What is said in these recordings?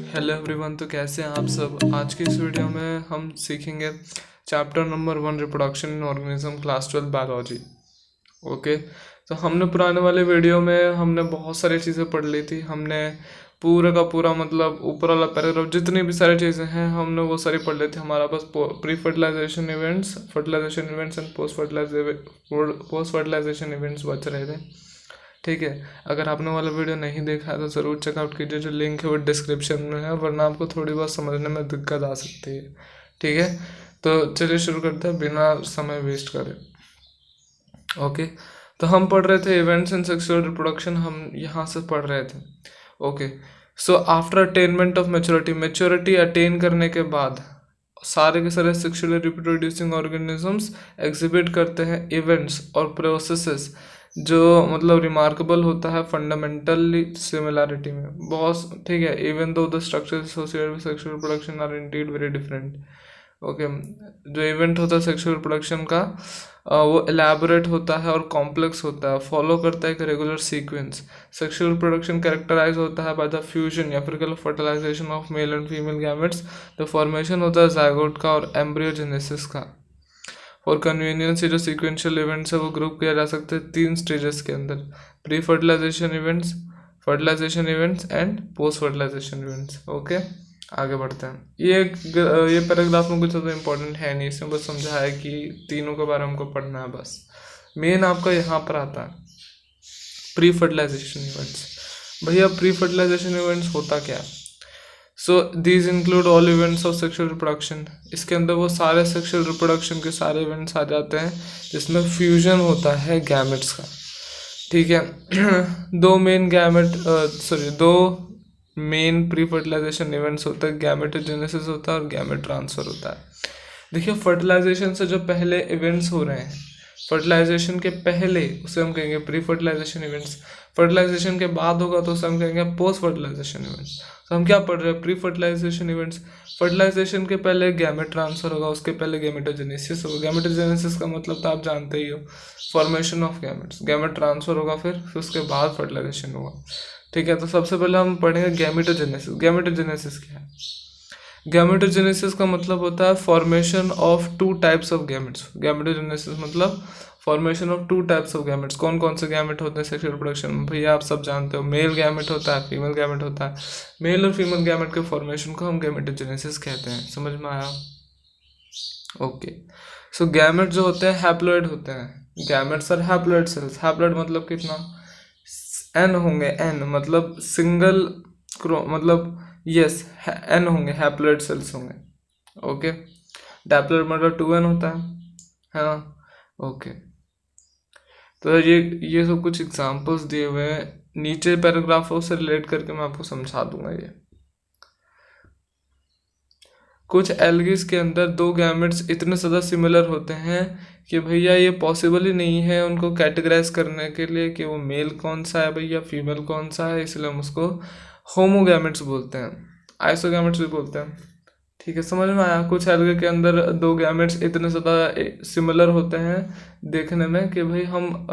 Hello everyone, तो कैसे हैं आप सब। आज की इस वीडियो में हम सीखेंगे chapter number 1 reproduction in organism, class 12 biology. Okay, तो हमने पुराने वाले वीडियो में हमने बहुत सारी चीज़ें पढ़ ली थी। हमने पूरा का पूरा मतलब ऊपर वाला पैराग्राफ जितनी भी सारी चीज़ें हैं हमने वो सारी पढ़ ली थी। हमारा बस pre fertilization events, fertilization events and post fertilization events बच रहे थे। ठीक है, अगर आपने वाला वीडियो नहीं देखा है तो ज़रूर चेकआउट कीजिए, जो लिंक है वो डिस्क्रिप्शन में है, वरना आपको थोड़ी बहुत समझने में दिक्कत आ सकती है। ठीक है, तो चलिए शुरू करते हैं बिना समय वेस्ट करे। ओके, तो हम पढ़ रहे थे इवेंट्स इन सेक्सुअल रिप्रोडक्शन, हम यहाँ से पढ़ रहे थे। Okay, so after attainment of maturity attain करने के बाद सारे के सारे सेक्सुअली रिप्रोड्यूसिंग ऑर्गेनिजम्स एग्जिबिट करते हैं इवेंट्स और प्रोसेसेस जो मतलब रिमार्केबल होता है फंडामेंटली सिमिलैरिटी में बहुत। ठीक है, even though the structure associated with sexual reproduction are indeed very different. Okay, जो इवेंट होता है सेक्सुअल रिप्रोडक्शन का वो एलैबोरेट होता है और कॉम्प्लेक्स होता है, फॉलो करता है एक regular sequence. Sexual reproduction characterize होता है बाय द फ्यूजन या फिर fertilization of male and female gametes. The formation होता है जायगोट का और एम्ब्रियोजेनेसिस का। और कन्वीनियंस से जो सीक्वेंशियल इवेंट्स है वो ग्रुप किया जा सकते हैं 3 स्टेजेस के अंदर: pre fertilization events, fertilization events and post fertilization events. Okay, आगे बढ़ते हैं। ये पैराग्राफ में कुछ ज़्यादा इंपॉर्टेंट है नहीं, इसमें बस समझा है कि तीनों के बारे में हमको पढ़ना है बस। मेन आपका यहाँ पर आता है प्री फर्टिलाइजेशन इवेंट्स। भैया प्री फर्टिलाइजेशन इवेंट्स होता क्या है? So these include all events of sexual reproduction. इसके अंदर वो सारे सेक्सुअल रिप्रोडक्शन के सारे इवेंट्स आ जाते हैं जिसमें फ्यूजन होता है गैमेट्स का। ठीक है दो मेन प्री फर्टिलाइजेशन इवेंट्स होते हैं, गैमेटोजेनेसिस होता है और गैमेट ट्रांसफर होता है। देखिए, फर्टिलाइजेशन से जो पहले इवेंट्स हो रहे हैं, फर्टिलाइजेशन के पहले उसे हम कहेंगे प्री फर्टिलाइजेशन इवेंट्स। फर्टिलाइजेशन के बाद होगा तो उसे हम कहेंगे पोस्ट फर्टिलाइजेशन इवेंट्स। तो हम क्या पढ़ रहे हैं? Pre fertilization events. फर्टिलाइजेशन के पहले गैमेट ट्रांसफर होगा, उसके पहले गैमेटोजेनेसिस होगा। गैमेटोजेनेसिस का मतलब तो आप जानते ही हो, formation of gametes. Gamete transfer होगा, फिर उसके बाद फर्टिलाइजेशन होगा। ठीक है, तो सबसे पहले हम पढ़ेंगे गैमेटोजेनेसिस। गैमेटोजेनेसिस क्या है? गैमेटोजेनेसिस का मतलब होता है formation of 2 types of gametes. Gametogenesis मतलब formation of 2 types of gametes. कौन कौन से गैमेट होते हैं सेक्सुअल रिप्रोडक्शन में? भैया आप सब जानते हो, मेल गैमेट होता है, फीमेल गैमेट होता है। मेल और फीमेल गैमेट के फॉर्मेशन को हम गैमेटोजेनेसिस कहते हैं। समझ में आया? ओके, सो गैमेट जो होते हैं हैप्लॉइड होते हैं। Gametes are haploid cells. Haploid मतलब कितना? एन होंगे। एन मतलब सिंगल मतलब यस एन होंगे, हैप्लॉइड सेल्स होंगे। ओके, डैप्लॉइड मतलब 2n होता है ना? ओके, तो ये सब कुछ एग्जांपल्स दिए हुए हैं नीचे पैराग्राफों से रिलेट करके मैं आपको समझा दूंगा। ये कुछ एल्गीज के अंदर 2 गैमेट्स इतने ज़्यादा सिमिलर होते हैं कि भैया ये पॉसिबल ही नहीं है उनको कैटेगराइज करने के लिए कि वो मेल कौन सा है भैया फीमेल कौन सा है, इसलिए हम उसको होमोगैमेट्स बोलते हैं, आइसोगैमेट्स भी बोलते हैं। ठीक है, समझ में आया? कुछ एल्गे के अंदर 2 गैमेट्स इतने ज़्यादा सिमिलर होते हैं देखने में कि भाई हम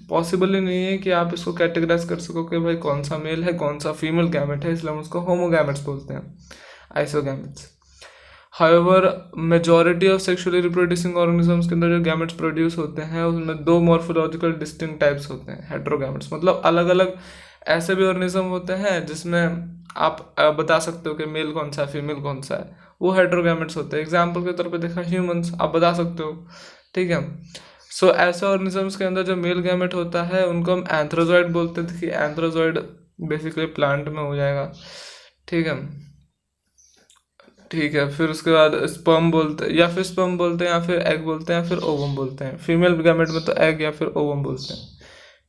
पॉसिबल ही नहीं है कि आप इसको कैटेगराइज कर सको कि भाई कौन सा मेल है कौन सा फीमेल गैमेट है, इसलिए हम उसको होमोगैमेट्स बोलते हैं, isogametes. However majority of sexually reproducing organisms के अंदर जो गैमेट्स प्रोड्यूस होते हैं उसमें 2 मॉर्फोलॉजिकल डिस्टिंक्ट टाइप्स होते हैं, हेटेरोगैमेट्स। मतलब अलग अलग ऐसे भी ऑर्गेनिज्म होते हैं जिसमें आप बता सकते हो कि मेल कौन सा है फीमेल कौन सा है, वो हेटेरोगैमेट्स होते हैं। एग्जाम्पल के तौर पे देखा ह्यूमंस, आप बता सकते हो। ठीक है, सो ऐसे ऑर्गेनिजम्स के अंदर जो मेल गैमेट होता है उनको हम एंथ्रोजॉइड बोलते थे कि एंथ्रोजॉइड बेसिकली प्लांट में हो जाएगा। ठीक है, ठीक है, फिर उसके बाद स्पर्म बोलते हैं या फिर स्पर्म बोलते हैं या फिर एग बोलते हैं या फिर ओवम बोलते हैं। फीमेल गैमेट में तो एग या फिर ओवम बोलते हैं।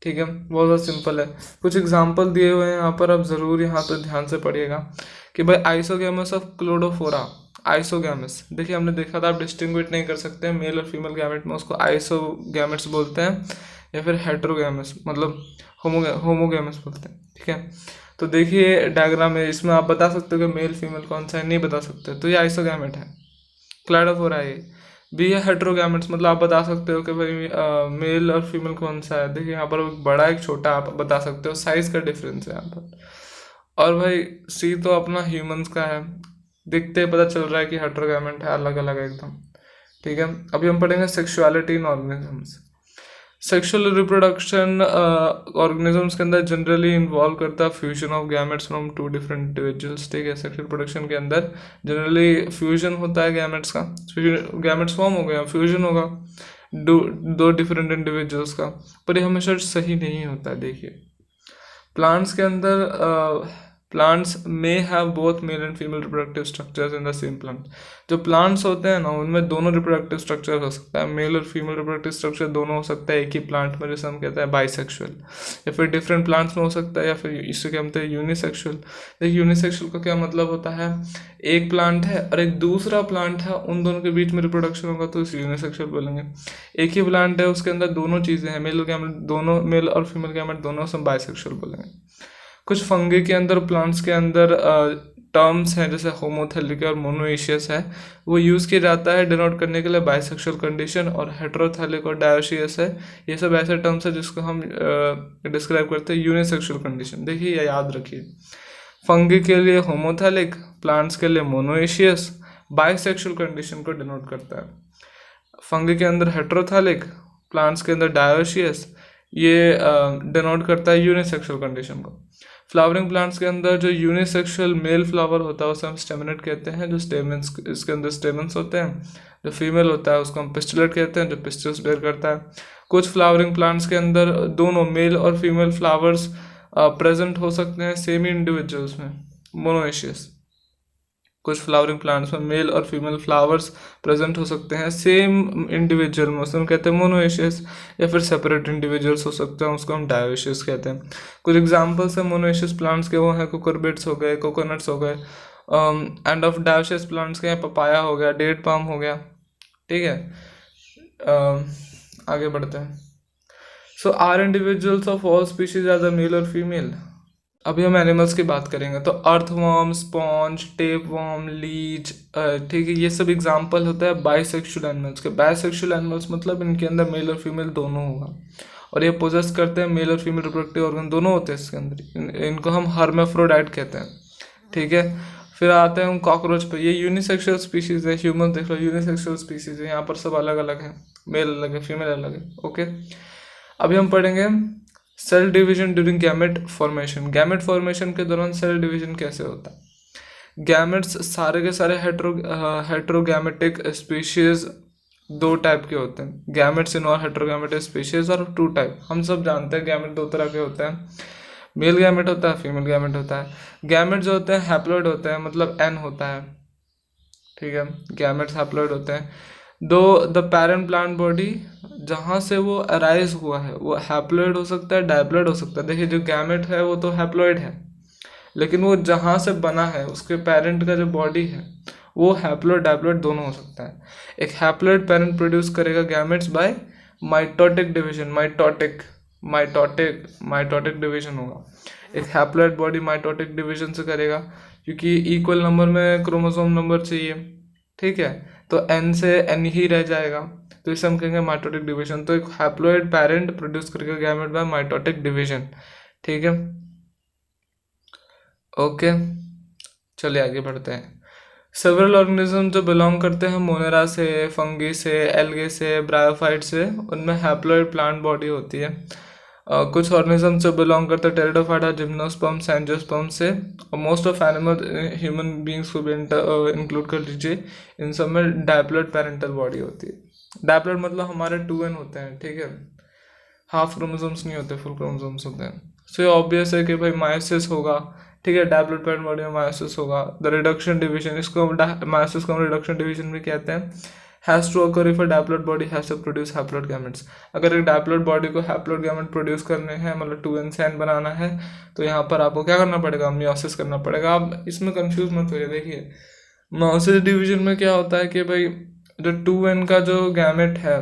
ठीक है, बहुत ज़्यादा सिंपल है। कुछ एग्जांपल दिए हुए हैं यहाँ पर, आप ज़रूर यहाँ पर ध्यान से पढ़िएगा कि भाई आइसोगैमस ऑफ क्लोडोफोरा। आइसोगैमस देखिए हमने देखा था, आप डिस्टिंग्विश नहीं कर सकते हैं मेल और फीमेल गैमेट में, उसको आइसोगैमेट्स बोलते हैं या फिर हेटेरोगैमस मतलब होमोगैमस बोलते हैं। ठीक है, तो देखिए डायग्राम है, इसमें आप बता सकते हो कि मेल फीमेल कौन सा है, नहीं बता सकते तो ये आइसोगैमेट है। क्लोडोफोरा है। बी है हेटेरोगैमेट्स, मतलब आप बता सकते हो कि भाई मेल और फीमेल कौन सा है। देखिए यहाँ पर एक बड़ा एक छोटा आप बता सकते हो, साइज का डिफरेंस है यहाँ पर। और भाई सी तो अपना ह्यूमंस का है, दिखते ही पता चल रहा है कि हेटेरोगैमेट है, अलग अलग एकदम। ठीक है, अभी हम पढ़ेंगे sexuality in organisms. Sexual reproduction organisms के अंदर जनरली इन्वॉल्व करता है fusion of gametes from two different individuals. ठीक है, सेक्सुअल रिप्रोडक्शन के अंदर जनरली फ्यूजन होता है गैमेट्स का, गैमेट्स फॉर्म हो गया, फ्यूजन होगा दो डिफरेंट इंडिविजुअल्स का, पर ये हमेशा सही नहीं होता है। देखिए प्लांट्स के अंदर प्लांट्स में have both male and female reproductive structures in the same plant. जो प्लांट्स होते हैं ना उनमें दोनों रिप्रोडक्टिव स्ट्रक्चर हो सकता है, मेल और फीमेल रिप्रोडक्टिव स्ट्रक्चर दोनों हो सकता है एक ही प्लांट में, जैसे हम कहते हैं बाइसेक्सुअल, या फिर डिफरेंट प्लांट्स में हो सकता है, या फिर इसे क्या कहते हैं यूनिसेक्सुअल। देखिए यूनिसेक्सुअल का क्या मतलब होता है, एक प्लांट है और एक दूसरा प्लांट है, उन दोनों के बीच में रिप्रोडक्शन होगा तो इसे यूनिसेक्सुअल बोलेंगे। एक ही प्लांट है उसके अंदर दोनों चीज़ें हैं, मेल गैमेट दोनों, मेल और फीमेल गैमेट दोनों से बाइसेक्सुअल बोलेंगे। कुछ फंगी के अंदर, प्लांट्स के अंदर टर्म्स हैं जैसे होमोथैलिक और मोनोइशियस है, वो यूज़ किया जाता है डिनोट करने के लिए बाइसेक्सुअल कंडीशन, और हेटेरोथैलिक और डायोशियस है, ये सब ऐसे टर्म्स है जिसको हम डिस्क्राइब करते हैं यूनिसेक्सुअल कंडीशन। देखिए ये याद रखिए, फंगी के लिए होमोथैलिक, प्लांट्स के लिए मोनोइशियस, बाइसेक्सुअल कंडीशन को डिनोट करता है। फंगी के अंदर हेटेरोथैलिक, प्लांट्स के अंदर डायोशियस, ये डिनोट करता है यूनिसेक्सुअल कंडीशन को। फ्लावरिंग प्लांट्स के अंदर जो यूनिसेक्सुअल मेल फ्लावर होता है उसे हम स्टेमिनेट कहते हैं, जो स्टेमन्स, इसके अंदर स्टेमन्स होते हैं। जो फीमेल होता है उसको हम पिस्टिलेट कहते हैं, जो पिस्टिल्स बेयर करता है। कुछ फ्लावरिंग प्लांट्स के अंदर दोनों मेल और फीमेल फ्लावर्स प्रेजेंट हो सकते हैं सेम ही इंडिविजुअल्स में, मोनोइशियस। कुछ फ्लावरिंग प्लांट्स में मेल और फीमेल फ्लावर्स प्रेजेंट हो सकते हैं सेम इंडिविजुअल में, उसको हम कहते हैं मोनोइशियस, या फिर सेपरेट इंडिविजुअल्स हो सकते हैं, उसको हम डायोशियस कहते हैं। कुछ एग्जांपल्स हैं मोनोइशियस प्लांट्स के, वो हैं कुकुरबिट्स हो गए, कोकोनट्स हो गए, एंड ऑफ डायोशियस प्लांट्स के पपाया हो गया, डेट पाम हो गया। ठीक है, आगे बढ़ते हैं। So are individuals of all species are the male और फीमेल। अभी हम एनिमल्स की बात करेंगे तो अर्थवर्म, स्पॉन्ज, टेपवर्म, लीच, ठीक है, ये सब एग्जांपल होता है बाइसेक्सुअल एनिमल्स के। बाइसेक्सुअल एनिमल्स मतलब इनके अंदर मेल और फीमेल दोनों होगा, और ये पोजेस करते हैं मेल और फीमेल रिप्रोडक्टिव ऑर्गन दोनों होते हैं इसके अंदर। इनको हम हर्मेफ्रोडाइट कहते हैं। ठीक है, फिर आते हैं हम कॉकरोच पे। ये यूनिसेक्सुअल स्पीशीज है, ह्यूमन देख लो यूनिसेक्सुअल स्पीशीज है, यहाँ पर सब अलग अलग है, मेल अलग है, फीमेल अलग है। ओके, अभी हम पढ़ेंगे cell division during gamete formation. Gamete formation के दौरान सेल डिवीजन कैसे होता है। गैमेट्स सारे के सारे हेट्रोगैमेटिक स्पीशीज दो टाइप के होते हैं, गैमेट्स इन और हेट्रोगैमेटिक स्पीशीज, और टू टाइप। हम सब जानते हैं गैमेट दो तरह के होते हैं, मेल गैमेट होता है, फीमेल गैमेट होता है। गैमेट जो होते हैं हैप्लॉइड होते हैं, मतलब एन होता है। ठीक है, गैमेट्स हैप्लॉइड होते हैं। दो द पेरेंट प्लांट बॉडी जहाँ से वो अराइज हुआ है वो हैप्लॉइड हो सकता है, डायप्लॉइड हो सकता है। देखिए जो गैमेट है वो तो हैप्लॉइड है, लेकिन वो जहाँ से बना है उसके पेरेंट का जो बॉडी है वो हैप्लॉइड डायप्लॉइड दोनों हो सकता है। एक हैप्लॉइड पेरेंट प्रोड्यूस करेगा gametes by mitotic division, mitotic division होगा। एक हैप्लॉइड बॉडी माइटोटिक डिवीजन से करेगा, क्योंकि इक्वल नंबर में क्रोमोसोम नंबर चाहिए। ठीक है, तो एन से एन ही रह जाएगा, तो इसे हम कहेंगे माइटोटिक डिवीजन। तो एक हैप्लॉइड पेरेंट प्रोड्यूस करेगा गैमेट बाय माइटोटिक डिवीजन। ठीक है, ओके, चलिए आगे बढ़ते हैं। सेवरल ऑर्गेनिज्म जो बिलोंग करते हैं मोनेरा से, फंगी से, एल्गे से, ब्रायोफाइट से, उनमें हैप्लॉइड प्लांट बॉडी होती है। कुछ ऑर्गेनिज्म जो बिलोंग करते हैं टेरिडोफाइटा, जिम्नोस्पर्म, एंजियोस्पर्म से, और most of animal human beings को भी इंक्लूड कर लीजिए, इन सब में डायप्लॉइड पेरेंटल बॉडी होती है। डायप्लॉइड मतलब हमारे 2n होते हैं। ठीक है, हाफ क्रोमोसोम्स नहीं होते, फुल क्रोमोसोम्स होते हैं। सो ये ऑब्वियस है कि भाई मायोसिस होगा। ठीक है, डायप्लॉइड पेरेंट बॉडी में मायोसिस होगा। द रिडक्शन डिवीजन, इसको मायोसिस को हम रिडक्शन डिवीजन भी कहते हैं, has to occur if a diploid body has to produce haploid gametes. अगर एक डायप्लॉइड बॉडी को हैप्लॉइड गैमेट प्रोड्यूस करने हैं, मतलब 2n से n बनाना है, तो यहाँ पर आपको क्या करना पड़ेगा, मियोसिस करना पड़ेगा। आप इसमें कंफ्यूज मत होइए। देखिए मियोसिस डिवीजन में क्या होता है कि भाई जो 2n का जो गैमेट है,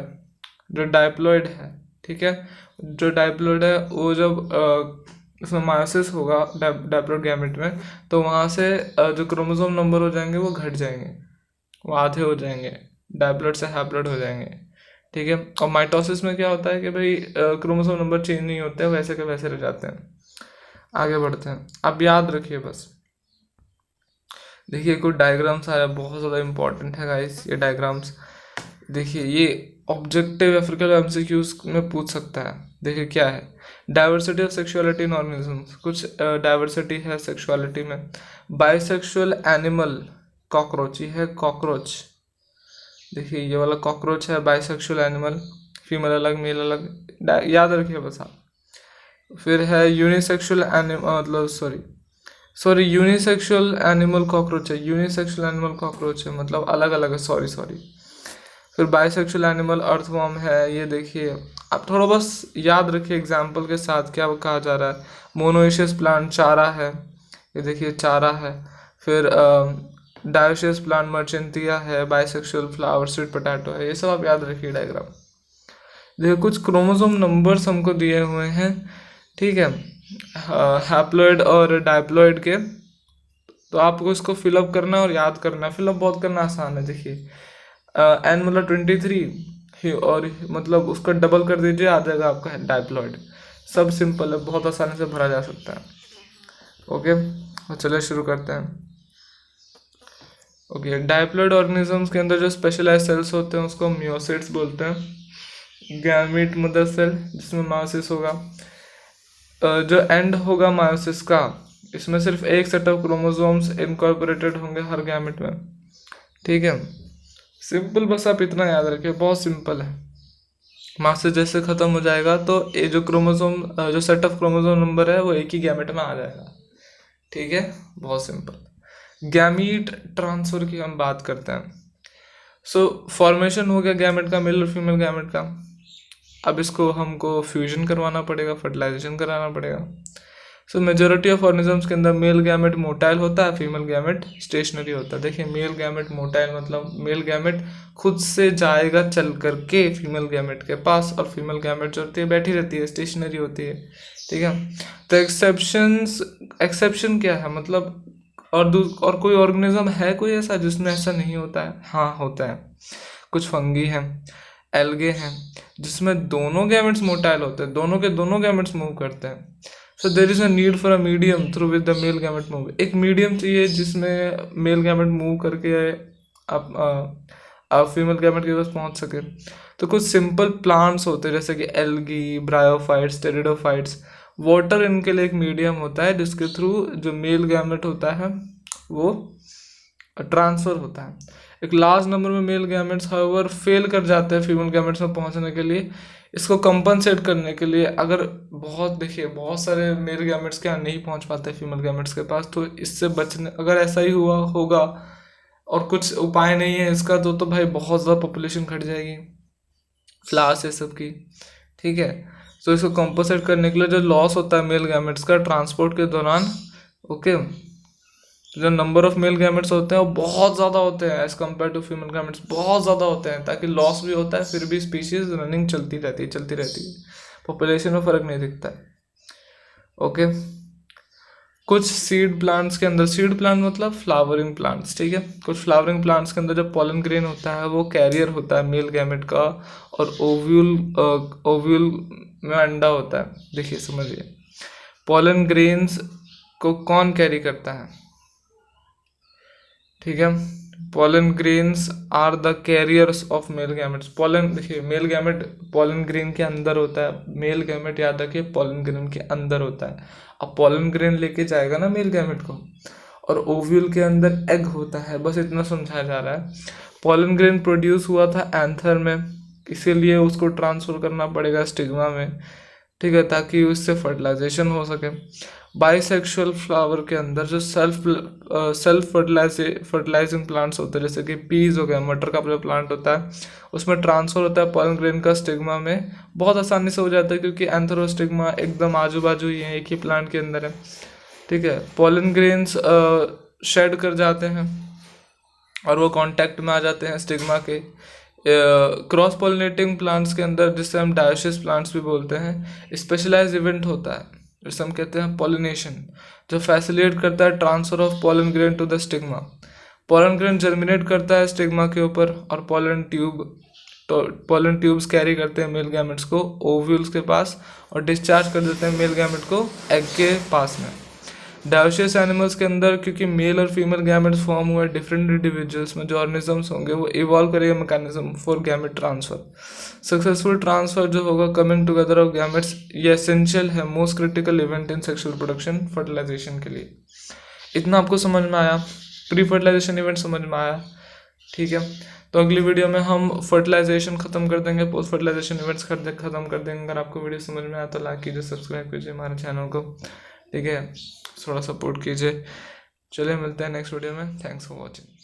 जो डायप्लॉइड है, ठीक है, जो डायप्लॉइड है वो जब उसमें मायोसिस होगा डायप्लॉइड गैमेट में, तो वहाँ से जो क्रोमोसोम नंबर हो जाएंगे वो घट जाएंगे, वो आधे हो जाएंगे, डायप्लॉइड से हैप्लॉइड हो जाएंगे। ठीक है, और माइटोसिस में क्या होता है कि भाई क्रोमोसोम नंबर चेंज नहीं होते हैं, वैसे के वैसे रह जाते हैं। आगे बढ़ते हैं। अब याद रखिए बस, देखिए कुछ डायग्राम्स आया, बहुत ज़्यादा इंपॉर्टेंट है गाइस ये डायग्राम्स। देखिए ये ऑब्जेक्टिव या फिर एमसीक्यूज में पूछ सकता है। देखिए क्या है, diversity of sexuality in organisms, कुछ डाइवर्सिटी है सेक्सुअलिटी में। बाइसेक्सुअल एनिमल, कॉकरोच, ये है कॉकरोच। देखिए ये वाला कॉकरोच है बाइसेक्सुअल एनिमल, फीमेल अलग मेल अलग, याद रखिए बस आप। फिर है यूनिसेक्सुअल एनिमल, मतलब सॉरी यूनिसेक्सुअल एनिमल कॉकरोच है, यूनिसेक्सुअल एनिमल कॉकरोच है, मतलब अलग अलग है, सॉरी। फिर बाइसेक्सुअल एनिमल अर्थवर्म है। ये देखिए आप थोड़ा बस याद रखिए एग्जाम्पल के साथ क्या कहा जा रहा है। मोनोइशियस प्लांट चारा है, ये देखिए चारा है। फिर डायोशियस प्लांट मर्चेंटिया है, बाइसेक्सुअल फ्लावर स्वीट पोटैटो है। ये सब आप याद रखिए डायग्राम। देखिए कुछ क्रोमोसोम नंबर्स हमको दिए हुए हैं, ठीक है, हैप्लॉइड और डायप्लॉइड के। तो आपको इसको फिलअप करना और याद करना है। फिलअप बहुत करना आसान है। देखिए एन मतलब 23 और मतलब उसका डबल कर दीजिए, आ जाएगा आपका डायप्लॉइड। सब सिंपल है, बहुत आसानी से भरा जा सकता है। ओके, और चलिए शुरू करते हैं। ओके, डायप्लॉइड ऑर्गेनिजम्स के अंदर जो स्पेशलाइज सेल्स होते हैं उसको मियोसिट्स बोलते हैं। गैमीट मदर सेल जिसमें मायोसिस होगा, जो एंड होगा मायोसिस का, इसमें सिर्फ एक सेट ऑफ क्रोमोसोम्स इनकॉर्पोरेटेड होंगे हर गैमेट में, ठीक है। सिंपल, बस आप इतना याद रखिए, बहुत सिंपल है। मायोसिस जैसे खत्म हो जाएगा तो ये जो क्रोमोसोम, जो सेट ऑफ क्रोमोसोम नंबर है वो एक ही गैमेट में आ जाएगा, ठीक है, बहुत सिंपल। गैमीट ट्रांसफर की हम बात करते हैं। सो फॉर्मेशन हो गया गैमेट का, मेल और फीमेल गैमेट का। अब इसको हमको फ्यूजन करवाना पड़ेगा, फर्टिलाइजेशन कराना पड़ेगा। सो मेजोरिटी ऑफ ऑर्गेनिजम्स के अंदर मेल गैमेट मोटाइल होता है, फीमेल गैमेट स्टेशनरी होता है। देखिए मेल गैमेट मोटाइल मतलब मेल गैमेट खुद से जाएगा चल करके फीमेल गैमेट के पास, और फीमेल गैमेट जो होती है बैठी रहती है, स्टेशनरी होती है, ठीक है। तो एक्सेप्शन क्या है, मतलब और कोई ऑर्गेनिज्म है कोई ऐसा जिसमें ऐसा नहीं होता है? हाँ होता है। कुछ फंगी हैं, एल्गे हैं, जिसमें दोनों गैमेट्स मोटाइल होते हैं, दोनों के दोनों गैमेट्स मूव करते हैं। So there is a need for a medium through with the male gamete move. एक मीडियम चाहिए जिसमें मेल गैमेट मूव करके आप फीमेल गैमेट के पास पहुंच सके। तो कुछ सिंपल प्लांट्स होते हैं जैसे कि एल्गी, ब्रायोफाइट्स, टेरिडोफाइट्स। वाटर इनके लिए एक मीडियम होता है जिसके थ्रू जो मेल गैमेट होता है वो ट्रांसफर होता है। एक लार्ज नंबर में मेल गैमेट्स हाउएवर फेल कर जाते हैं फीमेल गैमेट्स में पहुंचने के लिए। इसको कंपनसेट करने के लिए अगर बहुत सारे मेल गैमेट्स के यहाँ नहीं पहुंच पाते फीमेल गैमेट्स के पास, तो इससे बचने, अगर ऐसा ही हुआ होगा और कुछ उपाय नहीं है इसका, तो भाई बहुत ज़्यादा पॉपुलेशन घट जाएगी फ्लावर्स ये सब की, ठीक है। तो इसको कंपनसेट करने के लिए जो लॉस होता है मेल गैमेट्स का ट्रांसपोर्ट के दौरान, ओके, जो नंबर ऑफ मेल गैमेट्स होते हैं वो बहुत ज़्यादा होते हैं as compare to female gametes, बहुत ज़्यादा होते हैं, ताकि लॉस भी होता है फिर भी स्पीशीज रनिंग चलती रहती है, पॉपुलेशन में फ़र्क नहीं दिखता है, ओके। कुछ सीड प्लांट्स के अंदर, सीड प्लांट मतलब फ्लावरिंग प्लांट्स, ठीक है, कुछ फ्लावरिंग प्लांट्स के अंदर जो पॉलन ग्रेन होता है वो कैरियर होता है मेल गैमेट का, और ओव्यूल में अंडा होता है। देखिए समझिए, पॉलन ग्रेन्स को कौन कैरी करता है, ठीक है। Pollen grains are the carriers of male gametes. Pollen, देखिए मेल गैमेट पॉलन ग्रेन के अंदर होता है, मेल गैमेट याद रखिए पॉलन ग्रेन के अंदर होता है। अब पॉलन ग्रेन लेके जाएगा ना मेल गैमेट को, और ओव्यूल के अंदर एग होता है, बस इतना समझाया जा रहा है। पॉलन ग्रेन प्रोड्यूस हुआ था एंथर में, इसीलिए उसको ट्रांसफर करना पड़ेगा स्टिग्मा में, ठीक है, ताकि उससे फर्टिलाइजेशन हो सके। बाइसेक्सुअल फ्लावर के अंदर जो सेल्फ फर्टिलाइजिंग प्लांट्स होते हैं, जैसे कि पीज हो गया, मटर का प्लांट होता है, उसमें ट्रांसफर होता है पॉलन ग्रेन का स्टिग्मा में, बहुत आसानी से हो जाता है क्योंकि एंथर और स्टिग्मा एकदम आजू बाजू ही है, एक ही प्लांट के अंदर है, ठीक है। पॉलन ग्रेन्स शेड कर जाते हैं और वो कांटेक्ट में आ जाते हैं स्टिग्मा के। क्रॉस पॉलिनेटिंग प्लांट्स के अंदर, जिससे हम डायोसिस प्लांट्स भी बोलते हैं, स्पेशलाइज इवेंट होता है जिसे हम कहते हैं पॉलिनेशन, जो फैसिलिटेट करता है transfer of pollen grain to the stigma. Pollen grain germinate करता है स्टिग्मा के ऊपर, और pollen tube pollen tubes carry करते हैं मेल गैमेट्स को ओव्यूल्स के पास और डिस्चार्ज कर देते हैं मेल गैमेट को एग के पास में। डायोशियस एनिमल्स के अंदर क्योंकि मेल और फीमेल गैमेट्स फॉर्म हुए डिफरेंट इंडिविजुअल्स में जो ऑर्गेनिजम्स होंगे वो इवॉल्व करेगा mechanism for gamete transfer. Successful transfer जो होगा कमिंग टुगेदर ऑफ गैमेट्स ये एसेंशियल है, most critical event in sexual production fertilisation के लिए। इतना आपको समझ में आया, प्री फर्टिलाइजेशन इवेंट समझ में आया, ठीक है। तो अगली वीडियो में हम फर्टिलाइजेशन खत्म कर देंगे, पोस्ट फर्टिलाइजेशन इवेंट्स खत्म कर देंगे। अगर आपको वीडियो समझ में आया तो लाइक कीजिए, सब्सक्राइब कीजिए हमारे चैनल को, ठीक है, थोड़ा सपोर्ट कीजिए। चलिए मिलते हैं नेक्स्ट वीडियो में। Thanks for watching.